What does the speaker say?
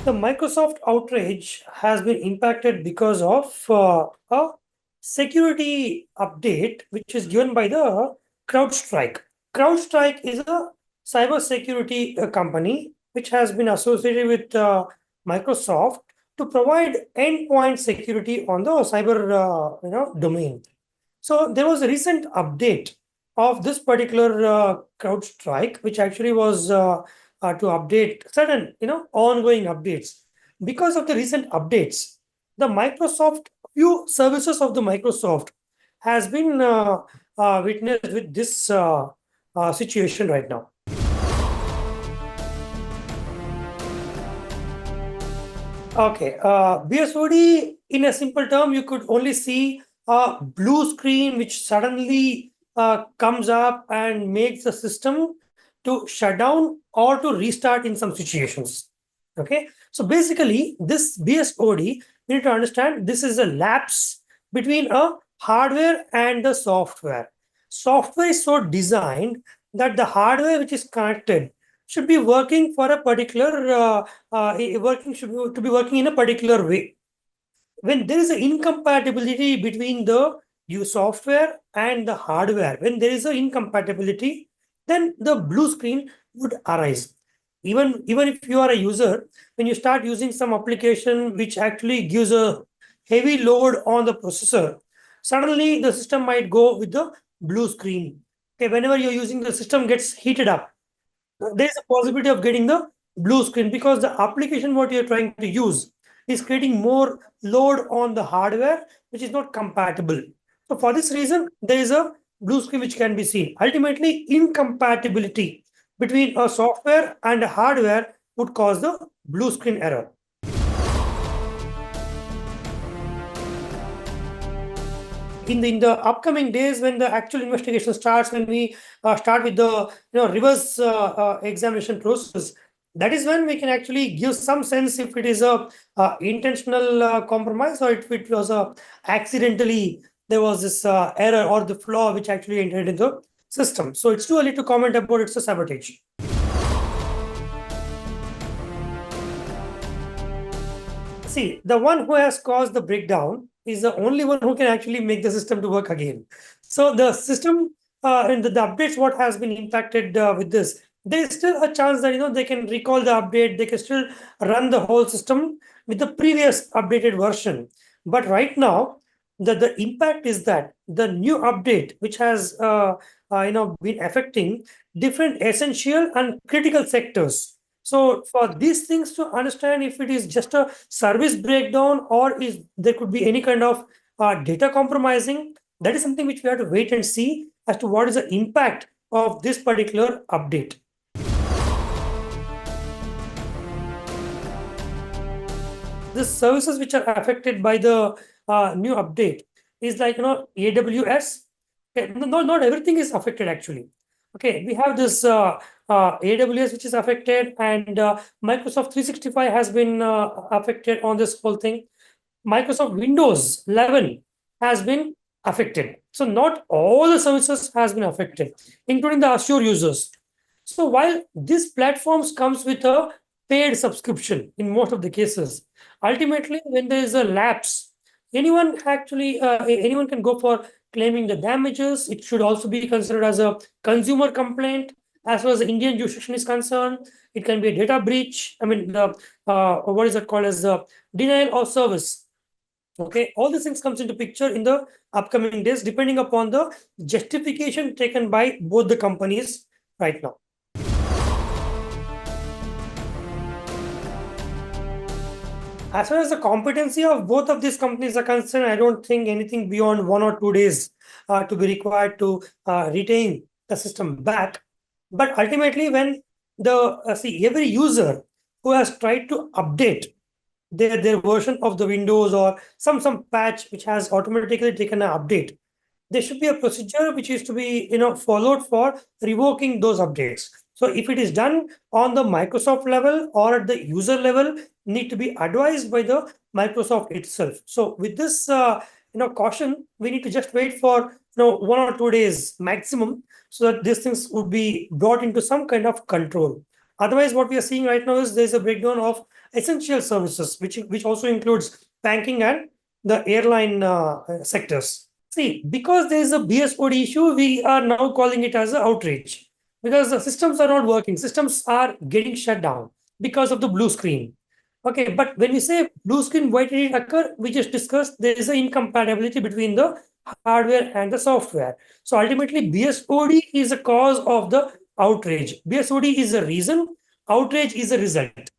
The Microsoft outage has been impacted because of a security update which is given by the Crowdstrike. Crowdstrike is a cybersecurity company which has been associated with Microsoft to provide endpoint security on the cyber domain. So there was a recent update of this particular CrowdStrike, which actually was to update certain ongoing updates. Because of the recent updates, the Microsoft few services of the Microsoft has been witnessed with this situation right now. Okay, BSOD in a simple term, you could only see a blue screen which suddenly comes up and makes the system to shut down or to restart in some situations. Okay, so basically, this BSOD, we need to understand this is a lapse between a hardware and the software. Software is so designed that the hardware which is connected should be working for a particular to be working in a particular way. When there is an incompatibility between the software and the hardware, when there is an incompatibility, then the blue screen would arise. Even if you are a user, when you start using some application which actually gives a heavy load on the processor, suddenly the system might go with the blue screen. Okay, whenever you're using, the system gets heated up. There is a possibility of getting the blue screen because the application what you're trying to use is creating more load on the hardware which is not compatible. So for this reason, there is a blue screen which can be seen. Ultimately, incompatibility between a software and a hardware would cause the blue screen error. In the upcoming days, when the actual investigation starts, when we start with the reverse examination process, that is when we can actually give some sense if it is a intentional compromise or if it was a accidentally there was this error or the flaw which actually entered into the system. So it's too early to comment about it's a sabotage. See, the one who has caused the breakdown is the only one who can actually make the system to work again. So the system and the updates, what has been impacted with this, there is still a chance that they can recall the update, they can still run the whole system with the previous updated version. But right now, the impact is that the new update, which has been affecting different essential and critical sectors. So for these things to understand if it is just a service breakdown or is there could be any kind of data compromising, that is something which we have to wait and see as to what is the impact of this particular update. The services which are affected by the new update is like AWS. Okay, not everything is affected actually. Okay, we have this AWS which is affected, and Microsoft 365 has been affected on this whole thing. Microsoft Windows 11 has been affected. So not all the services has been affected, including the Azure users. So while these platforms comes with a paid subscription in most of the cases, ultimately when there is a lapse, anyone can go for claiming the damages. It should also be considered as a consumer complaint. As far as the Indian jurisdiction is concerned, it can be a data breach. I mean, what is it called as the denial of service. Okay, all these things comes into picture in the upcoming days, depending upon the justification taken by both the companies right now. As far as the competency of both of these companies are concerned, I don't think anything beyond 1 or 2 days to be required to retain the system back. But ultimately, when every user who has tried to update their version of the Windows or some patch which has automatically taken an update, there should be a procedure which is to be followed for revoking those updates. So if it is done on the Microsoft level or at the user level, need to be advised by the Microsoft itself. So with this caution, we need to just wait for 1 or 2 days maximum, so that these things would be brought into some kind of control. Otherwise, what we are seeing right now is there's a breakdown of essential services, which also includes banking and the airline sectors. See, because there is a BSOD issue, we are now calling it as an outrage because the systems are not working. Systems are getting shut down because of the blue screen. Okay, but when we say blue screen, why did it occur? We just discussed there is an incompatibility between the hardware and the software. So ultimately, BSOD is a cause of the outrage. BSOD is a reason, outrage is a result.